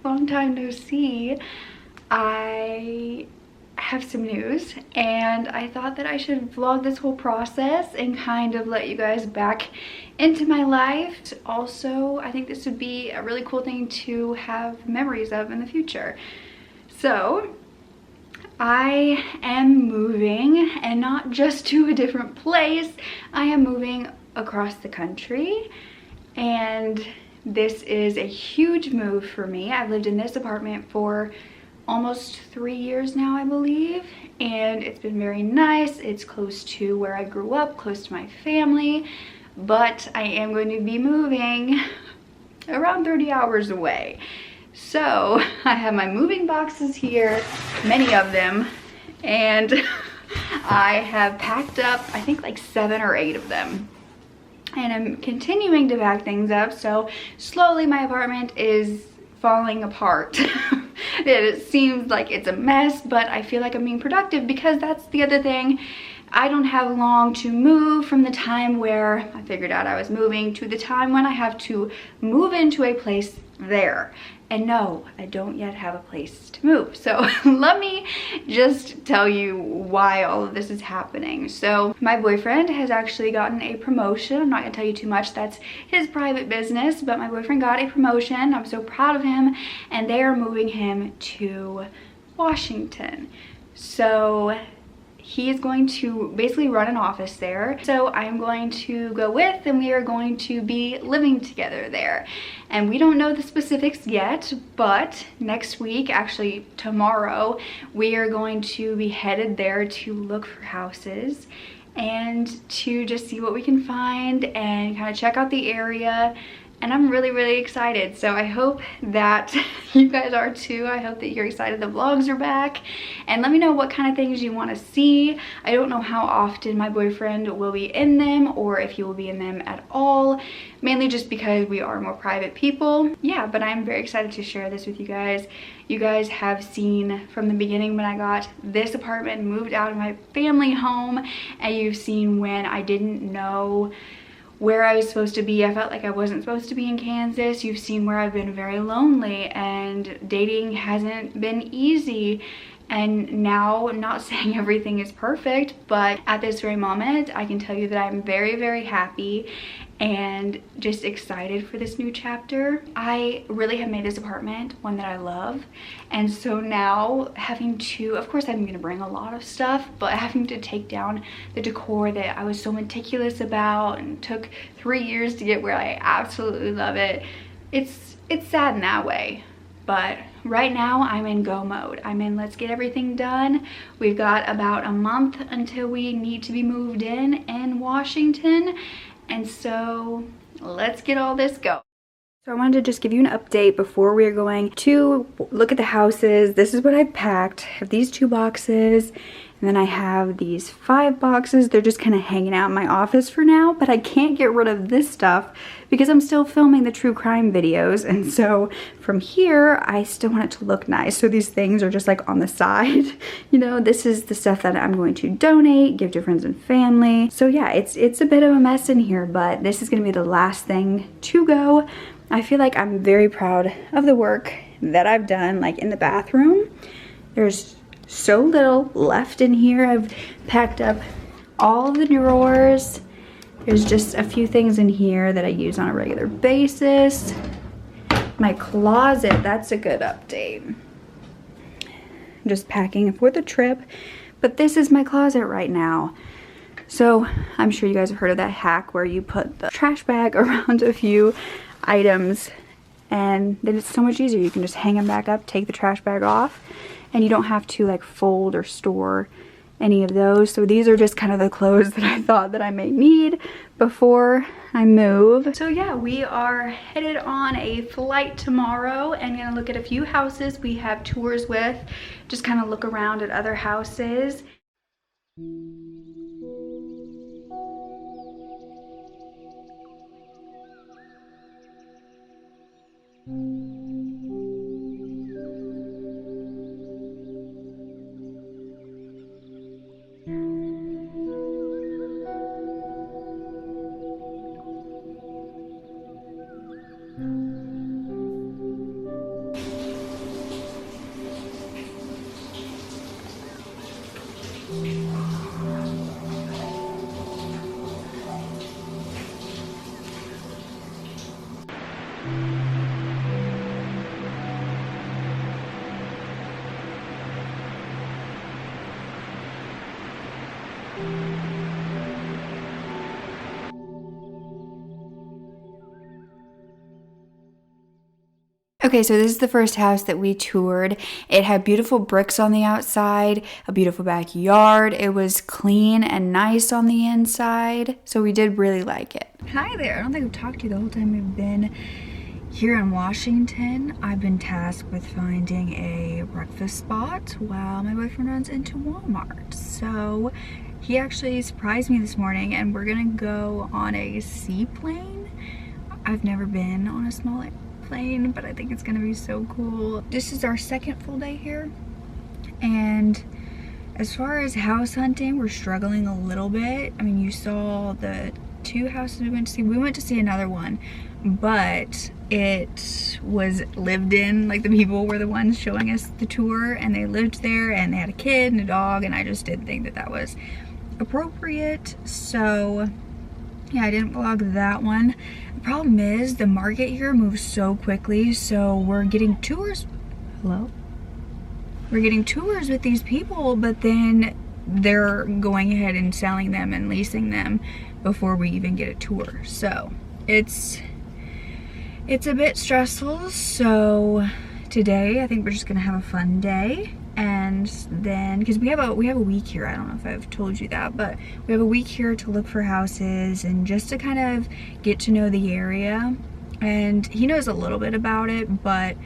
long time no see. I have some news, and I thought that I should vlog this whole process and kind of let you guys back into my life. Also, I think this would be a really cool thing to have memories of in the future. So I am moving, and not just to a different place. I am moving across the country, and this is a huge move for me. I've lived in this apartment for almost 3 years now, I believe, and it's been very nice. It's close to where I grew up, close to my family, but I am going to be moving around 30 hours away. So I have my moving boxes here, many of them, and I have packed up, I think like 7 or 8 of them. And I'm continuing to pack things up, so slowly my apartment is falling apart. It seems like it's a mess, but I feel like I'm being productive, because that's the other thing. I don't have long to move from the time where I figured out I was moving to the time when I have to move into a place there. And no, I don't yet have a place to move. So let me just tell you why all of this is happening. So my boyfriend has actually gotten a promotion. I'm not gonna tell you too much, that's his private business, but my boyfriend got a promotion. I'm so proud of him, and they are moving him to Washington. So he is going to basically run an office there. So I'm going to go with, and we are going to be living together there. And we don't know the specifics yet, but next week, actually tomorrow, we are going to be headed there to look for houses and to just see what we can find and kind of check out the area. And I'm really, really excited. So I hope that you guys are too. I hope that you're excited the vlogs are back. And let me know what kind of things you want to see. I don't know how often my boyfriend will be in them, or if he will be in them at all. Mainly just because we are more private people. Yeah, but I'm very excited to share this with you guys. You guys have seen from the beginning when I got this apartment, moved out of my family home, and you've seen when I didn't know where I was supposed to be. I felt like I wasn't supposed to be in Kansas. You've seen where I've been very lonely, and dating hasn't been easy. And now, I'm not saying everything is perfect, but at this very moment, I can tell you that I'm very, very happy and just excited for this new chapter. I really have made this apartment one that I love, and so now having to, of course I'm gonna bring a lot of stuff, but having to take down the decor that I was so meticulous about and took 3 years to get where I absolutely love it, it's sad in that way. But right now I'm in go mode. I'm in let's get everything done. We've got about a month until we need to be moved in Washington. And so let's get all this going. So I wanted to just give you an update before we are going to look at the houses. This is what I've packed. I have these 2 boxes, and then I have these 5 boxes. They're just kind of hanging out in my office for now, but I can't get rid of this stuff because I'm still filming the true crime videos. And so from here, I still want it to look nice. So these things are just like on the side. You know, this is the stuff that I'm going to donate, give to friends and family. So yeah, it's a bit of a mess in here, but this is gonna be the last thing to go. I feel like I'm very proud of the work that I've done, like in the bathroom. There's so little left in here. I've packed up all of the drawers. There's just a few things in here that I use on a regular basis. My closet, that's a good update. I'm just packing for the trip, but this is my closet right now. So I'm sure you guys have heard of that hack where you put the trash bag around a few items, and then it's so much easier. You can just hang them back up, take the trash bag off, and you don't have to like fold or store any of those. So these are just kind of the clothes that I thought that I may need before I move. So yeah, we are headed on a flight tomorrow and gonna look at a few houses we have tours with, just kind of look around at other houses. Okay, so this is the first house that we toured. It had beautiful bricks on the outside, a beautiful backyard. It was clean and nice on the inside, so we did really like it. Hi there. I don't think I've talked to you the whole time we've been here in Washington. I've been tasked with finding a breakfast spot while my boyfriend runs into Walmart. So he actually surprised me this morning, and we're gonna go on a seaplane. I've never been on a small plane, but I think it's gonna be so cool. This is our second full day here, and as far as house hunting, we're struggling a little bit. I mean, you saw the 2 houses we went to see. We went to see another one, but it was lived in. Like, the people were the ones showing us the tour, and they lived there, and they had a kid and a dog, and I just didn't think that that was appropriate. So yeah, I didn't vlog that one. The problem is the market here moves so quickly, so we're getting tours. Hello? We're getting tours with these people, but then they're going ahead and selling them and leasing them before we even get a tour. So it's a bit stressful. So today I think we're just gonna have a fun day, and then because we have a week here. I don't know if I've told you that, but we have a week here to look for houses and just to kind of get to know the area. And he knows a little bit about it, but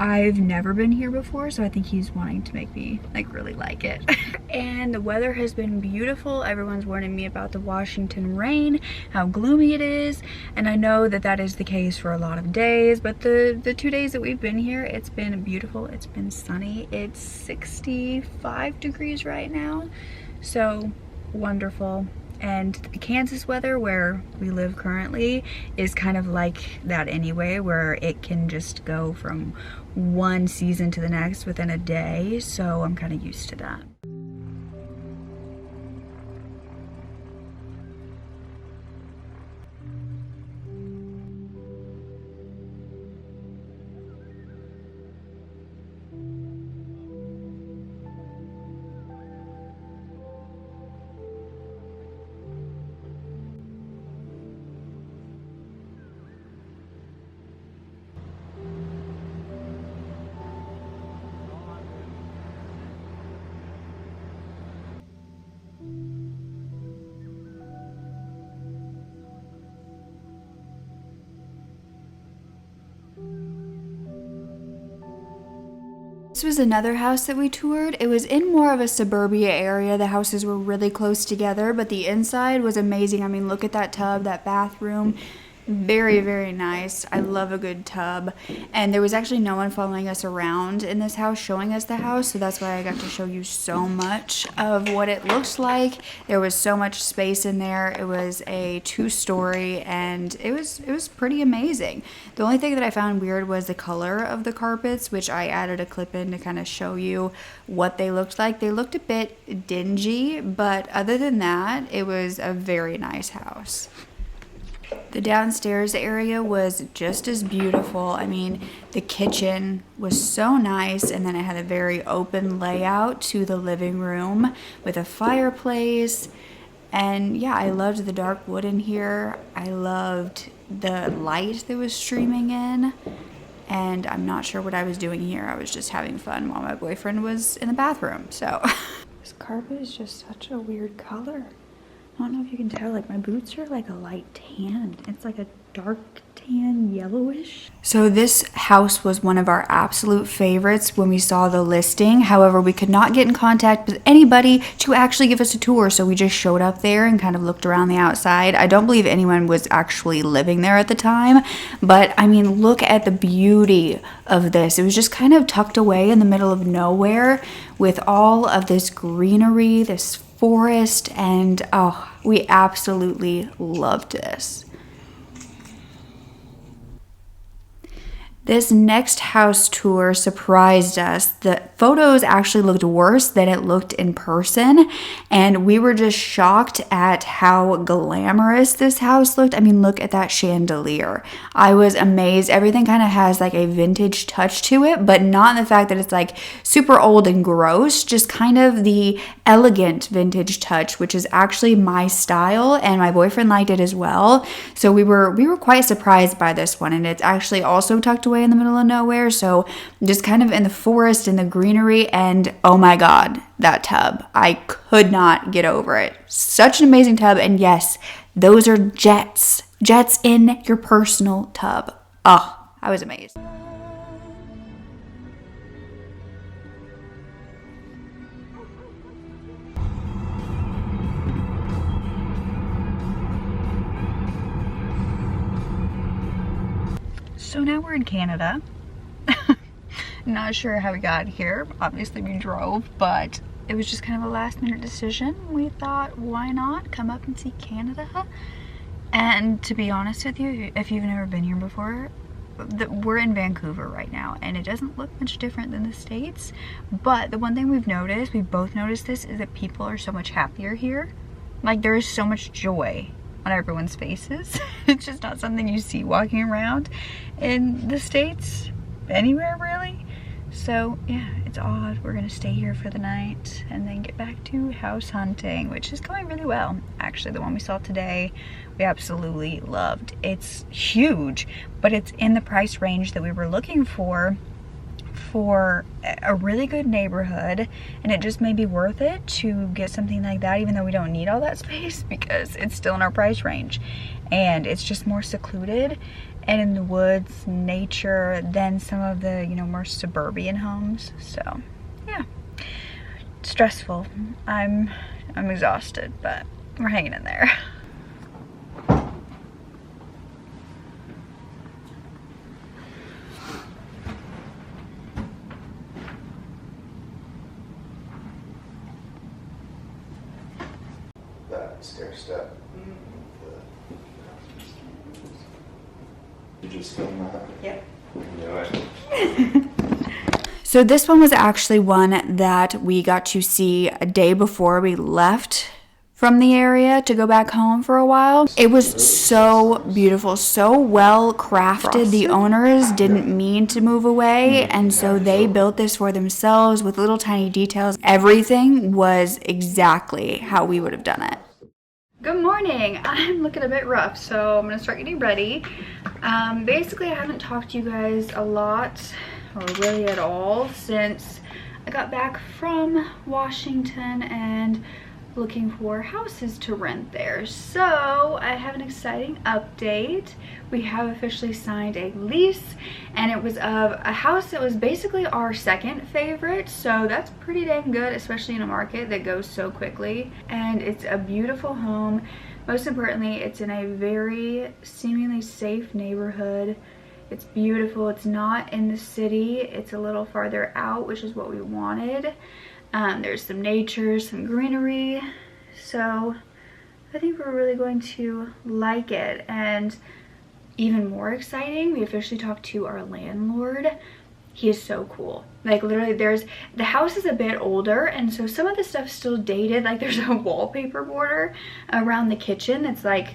I've never been here before, so I think he's wanting to make me like really like it. And the weather has been beautiful. Everyone's warning me about the Washington rain, how gloomy it is, and I know that that is the case for a lot of days, but the 2 days that we've been here, it's been beautiful. It's been sunny. It's 65 degrees right now, so wonderful. And the Kansas weather, where we live currently, is kind of like that anyway, where it can just go from one season to the next within a day, so I'm kind of used to that. This was another house that we toured. It was in more of a suburbia area. The houses were really close together, but the inside was amazing. I mean, look at that tub, that bathroom. Very, very nice. I love a good tub. And there was actually no one following us around in this house, showing us the house, so that's why I got to show you so much of what it looked like. There was so much space in there. It was a 2-story, and it was pretty amazing. The only thing that I found weird was the color of the carpets, which I added a clip in to kind of show you what they looked like. They looked a bit dingy, but other than that, it was a very nice house. The downstairs area was just as beautiful. I mean, the kitchen was so nice, and then it had a very open layout to the living room with a fireplace. And yeah, I loved the dark wood in here. I loved the light that was streaming in. And I'm not sure what I was doing here. I was just having fun while my boyfriend was in the bathroom, so. This carpet is just such a weird color. I don't know if you can tell, like my boots are like a light tan. It's like a dark tan, yellowish. So this house was one of our absolute favorites when we saw the listing. However, we could not get in contact with anybody to actually give us a tour, so we just showed up there and kind of looked around the outside. I don't believe anyone was actually living there at the time, but I mean, look at the beauty of this. It was just kind of tucked away in the middle of nowhere with all of this greenery, this forest, and oh, we absolutely loved this. This next house tour surprised us. The photos actually looked worse than it looked in person, and we were just shocked at how glamorous this house looked. I mean, look at that chandelier. I was amazed. Everything kind of has like a vintage touch to it, but not in the fact that it's like super old and gross, just kind of the elegant vintage touch, which is actually my style, and my boyfriend liked it as well. So we were quite surprised by this one, and it's actually also tucked away in the middle of nowhere, so just kind of in the forest and the greenery. And oh my god, that tub, I could not get over it. Such an amazing tub. And yes, those are jets in your personal tub. Oh, I was amazed. So now we're in Canada. Not sure how we got here. Obviously we drove, but it was just kind of a last minute decision. We thought, why not come up and see Canada? And to be honest with you, if you've never been here before, we're in Vancouver right now, and it doesn't look much different than the States. But the one thing we both noticed this, is that people are so much happier here. Like, there is so much joy on everyone's faces. It's just not something you see walking around in the States anywhere really. So yeah, it's odd. We're gonna stay here for the night and then get back to house hunting, which is going really well. Actually, the one we saw today, we absolutely loved. It's huge, but it's in the price range that we were looking for a really good neighborhood, and it just may be worth it to get something like that, even though we don't need all that space, because it's still in our price range, and it's just more secluded and in the woods, nature, than some of the, you know, more suburban homes. So yeah, stressful. I'm exhausted, but we're hanging in there. Stair step. You just film that? Yep. So this one was actually one that we got to see a day before we left from the area to go back home for a while. It was so beautiful, so well crafted. The owners didn't mean to move away, and so they built this for themselves with little tiny details. Everything was exactly how we would have done it. Good morning. I'm looking a bit rough, so I'm gonna start getting ready. Basically, I haven't talked to you guys a lot, or really at all, since I got back from Washington and looking for houses to rent there. So I have an exciting update. We have officially signed a lease, and it was of a house that was basically our second favorite, so that's pretty dang good, especially in a market that goes so quickly. And it's a beautiful home. Most importantly, it's in a very seemingly safe neighborhood. It's beautiful. It's not in the city, it's a little farther out, which is what we wanted. There's some nature, some greenery, so I think we're really going to like it. And even more exciting, we officially talked to our landlord. He is so cool. Like, literally, the house is a bit older, and so some of the stuff's still dated. Like, there's a wallpaper border around the kitchen that's like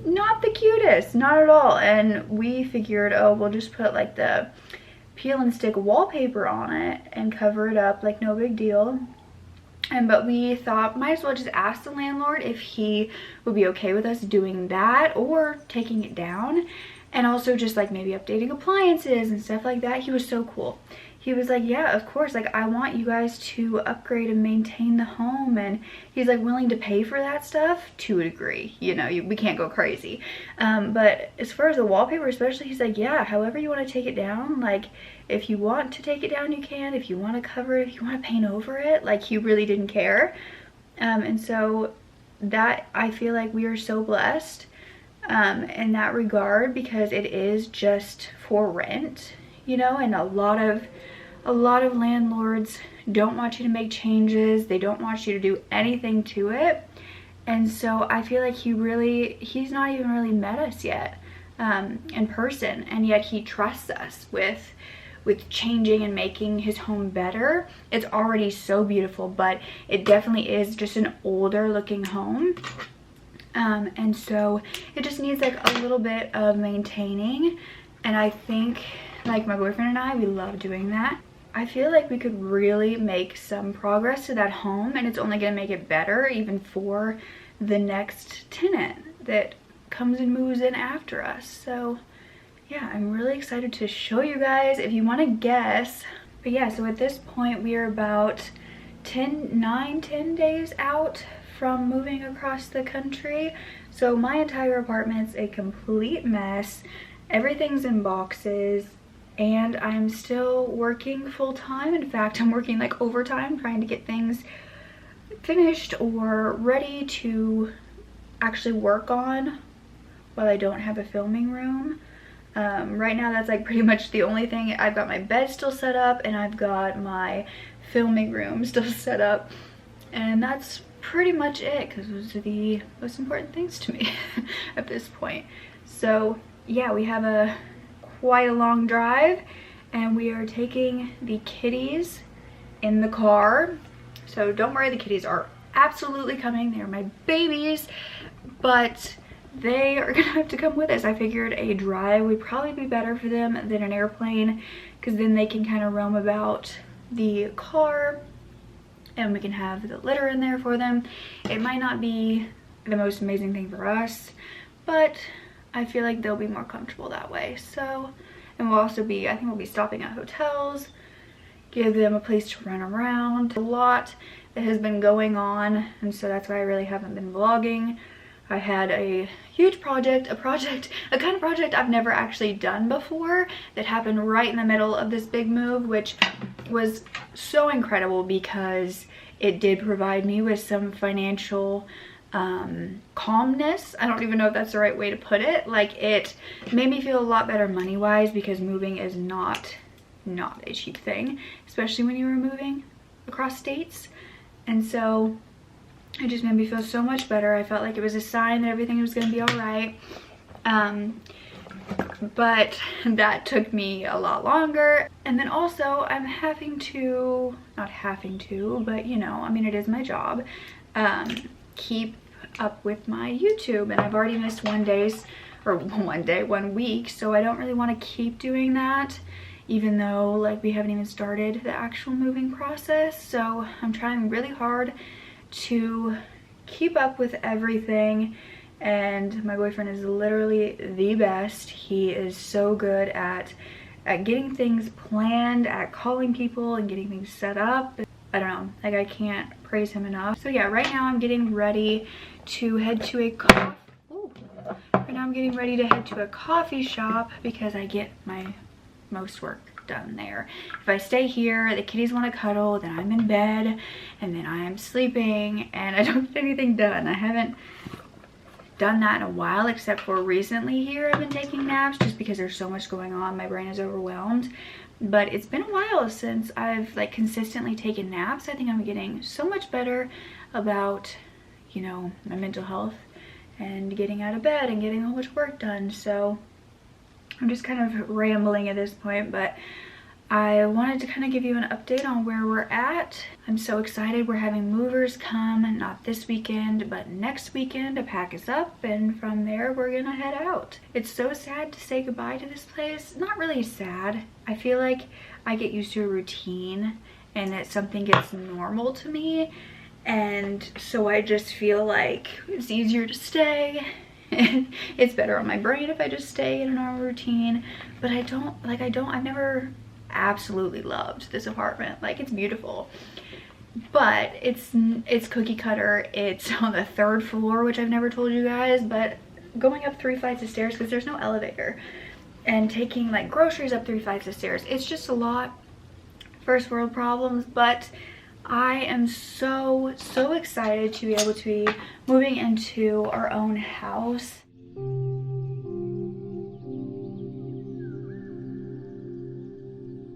not the cutest, not at all. And we figured, oh, we'll just put like the peel and stick wallpaper on it and cover it up, like no big deal. But we thought, might as well just ask the landlord if he would be okay with us doing that or taking it down, and also just like maybe updating appliances and stuff like that. He was so cool. He was like, yeah, of course, like I want you guys to upgrade and maintain the home, and he's like willing to pay for that stuff to a degree. You know, we can't go crazy, but as far as the wallpaper especially, he's like, yeah, however you want to take it down, like if you want to take it down you can, if you want to cover it, if you want to paint over it, like he really didn't care. And so that, I feel like we are so blessed in that regard, because it is just for rent, you know, and a lot of landlords don't want you to make changes. They don't want you to do anything to it. And so I feel like he's not even really met us yet. in person, and yet he trusts us with changing and making his home better. It's already so beautiful, but it definitely is just an older looking home. And so it just needs like a little bit of maintaining, and I think like my boyfriend and I, we love doing that. I feel like we could really make some progress to that home, and it's only going to make it better even for the next tenant that comes and moves in after us. So yeah, I'm really excited to show you guys if you want to guess. But yeah, so at this point we are about 10 days out from moving across the country. So my entire apartment's a complete mess. Everything's in boxes, and I'm still working full-time. In fact, I'm working like overtime trying to get things finished or ready to actually work on while I don't have a filming room. Right now that's like pretty much the only thing. I've got my bed still set up, and I've got my filming room still set up, and that's pretty much it, because those are the most important things to me at this point. So yeah, we have quite a long drive, and we are taking the kitties in the car. So don't worry, the kitties are absolutely coming. They're my babies, but they are gonna have to come with us. I figured a drive would probably be better for them than an airplane, because then they can kind of roam about the car and we can have the litter in there for them. It might not be the most amazing thing for us, but I feel like they'll be more comfortable that way. So, and we'll also be, I think we'll be stopping at hotels, give them a place to run around. A lot that has been going on, and so that's why I really haven't been vlogging. I had a huge project, a kind of project I've never actually done before that happened right in the middle of this big move, which was so incredible because it did provide me with some financial calmness. I don't even know if that's the right way to put it. Like, it made me feel a lot better money-wise, because moving is not a cheap thing, especially when you were moving across states. And so it just made me feel so much better. I felt like it was a sign that everything was going to be all right. But that took me a lot longer. And then also I'm having to, not having to, but you know, I mean, it is my job, keep up with my YouTube. And I've already missed 1 week. So I don't really want to keep doing that, even though like we haven't even started the actual moving process. So I'm trying really hard to keep up with everything, and my boyfriend is literally the best. He is so good at getting things planned, at calling people and getting things set up. I don't know, like I can't praise him enough. So yeah, right now I'm getting ready to head to a coffee shop because I get my most work done there. If I stay here, the kitties want to cuddle, then I'm in bed, and then I am sleeping, and I don't get anything done. I haven't done that in a while, except for recently here I've been taking naps just because there's so much going on. My brain is overwhelmed, but it's been a while since I've like consistently taken naps. I think I'm getting so much better about, you know, my mental health and getting out of bed and getting so much work done. So I'm just kind of rambling at this point, but I wanted to kind of give you an update on where we're at. I'm so excited. We're having movers come, not this weekend, but next weekend to pack us up, and from there we're gonna head out. It's so sad to say goodbye to this place. Not really sad. I feel like I get used to a routine and that something gets normal to me, and so I just feel like it's easier to stay. It's better on my brain if I just stay in a normal routine. But I've never absolutely loved this apartment. Like, it's beautiful, but it's cookie cutter. It's on the 3rd floor, which I've never told you guys, but going up 3 flights of stairs because there's no elevator, and taking like groceries up 3 flights of stairs, it's just a lot. First world problems. But I am so excited to be able to be moving into our own house.